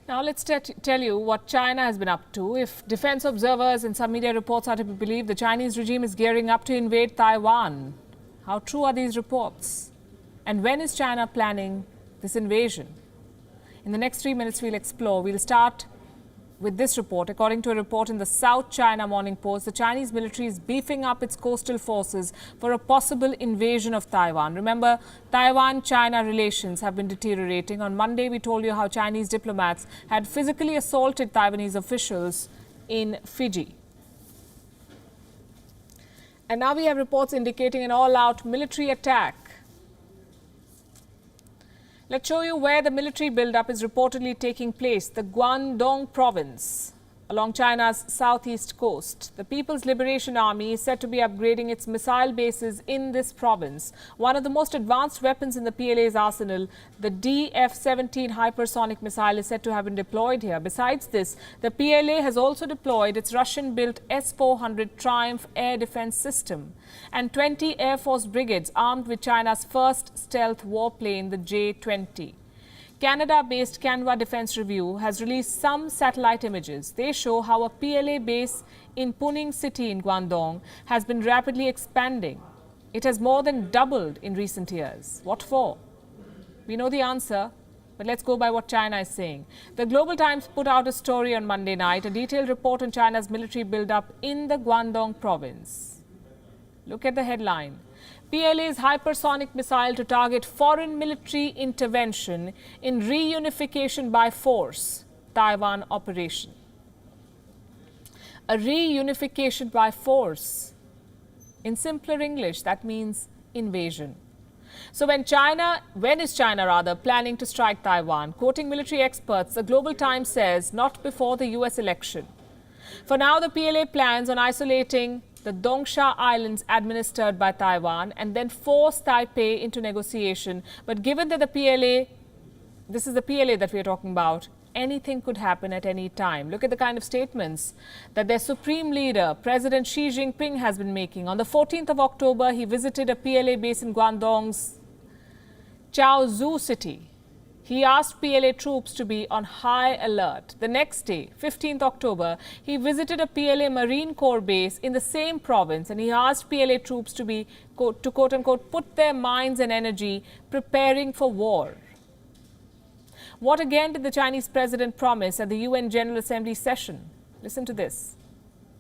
Now let's tell you what China has been up to. If defense observers and some media reports are to be believed, the Chinese regime is gearing up to invade Taiwan. How true are these reports? And when is China planning this invasion? In the next 3 minutes, we'll explore. We'll start with this report. According to a report in the South China Morning Post, the Chinese military is beefing up its coastal forces for a possible invasion of Taiwan. Remember, Taiwan-China relations have been deteriorating. On Monday, we told you how Chinese diplomats had physically assaulted Taiwanese officials in Fiji. And now we have reports indicating an all-out military attack. Let's show you where the military buildup is reportedly taking place. The Guangdong province along China's southeast coast. The People's Liberation Army is said to be upgrading its missile bases in this province. One of the most advanced weapons in the PLA's arsenal, the DF-17 hypersonic missile, is said to have been deployed here. Besides this, the PLA has also deployed its Russian-built S-400 Triumph air defense system and 20 Air Force brigades armed with China's first stealth warplane, the J-20. Canada-based Canva Defense Review has released some satellite images. They show how a PLA base in Puning City in Guangdong has been rapidly expanding. It has more than doubled in recent years. What for? We know the answer, but let's go by what China is saying. The Global Times put out a story on Monday night, a detailed report on China's military buildup in the Guangdong province. Look at the headline. PLA's hypersonic missile to target foreign military intervention in reunification by force, Taiwan operation. A reunification by force. In simpler English, that means invasion. So when is China planning to strike Taiwan? Quoting military experts, the Global Times says not before the US election. For now, the PLA plans on isolating the Dongsha Islands administered by Taiwan and then force Taipei into negotiation. But given that this is the PLA that we are talking about, anything could happen at any time. Look at the kind of statements that their supreme leader, President Xi Jinping, has been making. On the 14th of October, he visited a PLA base in Guangdong's Chaozhou city. He asked PLA troops to be on high alert. The next day, 15th October, he visited a PLA Marine Corps base in the same province and he asked PLA troops to quote-unquote put their minds and energy preparing for war. What again did the Chinese president promise at the UN General Assembly session? Listen to this.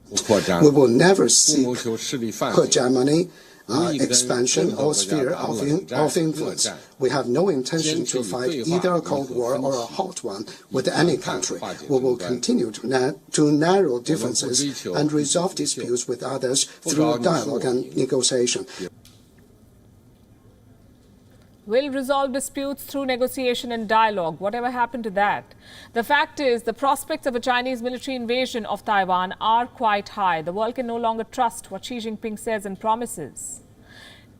We will never seek hegemony, expansion or sphere of influence. We have no intention to fight either a Cold War or a hot one with any country. We will continue to narrow differences and resolve disputes with others through dialogue and negotiation. Will resolve disputes through negotiation and dialogue. Whatever happened to that? The fact is, the prospects of a Chinese military invasion of Taiwan are quite high. The world can no longer trust what Xi Jinping says and promises.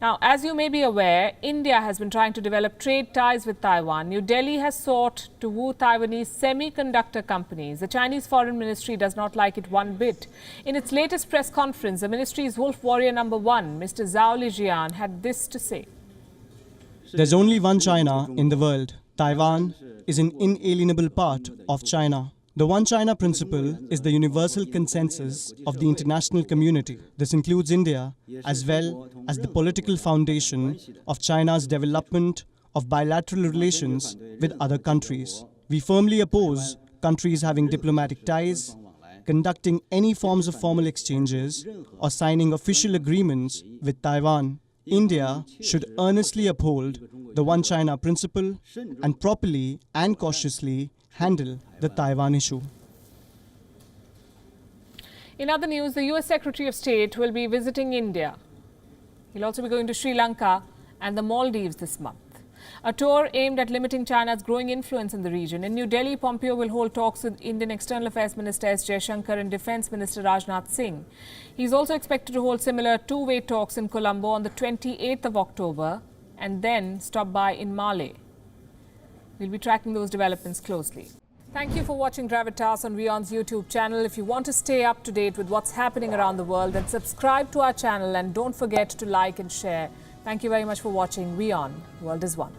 Now, as you may be aware, India has been trying to develop trade ties with Taiwan. New Delhi has sought to woo Taiwanese semiconductor companies. The Chinese Foreign Ministry does not like it one bit. In its latest press conference, the ministry's wolf warrior number one, Mr. Zhao Lijian, had this to say. There's only one China in the world. Taiwan is an inalienable part of China. The One China principle is the universal consensus of the international community. This includes India as well as the political foundation of China's development of bilateral relations with other countries. We firmly oppose countries having diplomatic ties, conducting any forms of formal exchanges, or signing official agreements with Taiwan. India should earnestly uphold the One China principle and properly and cautiously handle the Taiwan issue. In other news, the US Secretary of State will be visiting India. He'll also be going to Sri Lanka and the Maldives this month. A tour aimed at limiting China's growing influence in the region. In New Delhi, Pompeo will hold talks with Indian External Affairs Minister S. Jaishankar and Defence Minister Rajnath Singh. He's also expected to hold similar two-way talks in Colombo on the 28th of October and then stop by in Male. We'll be tracking those developments closely. Thank you for watching Gravitas on WION's YouTube channel. If you want to stay up to date with what's happening around the world, then subscribe to our channel and don't forget to like and share. Thank you very much for watching WION. World is One.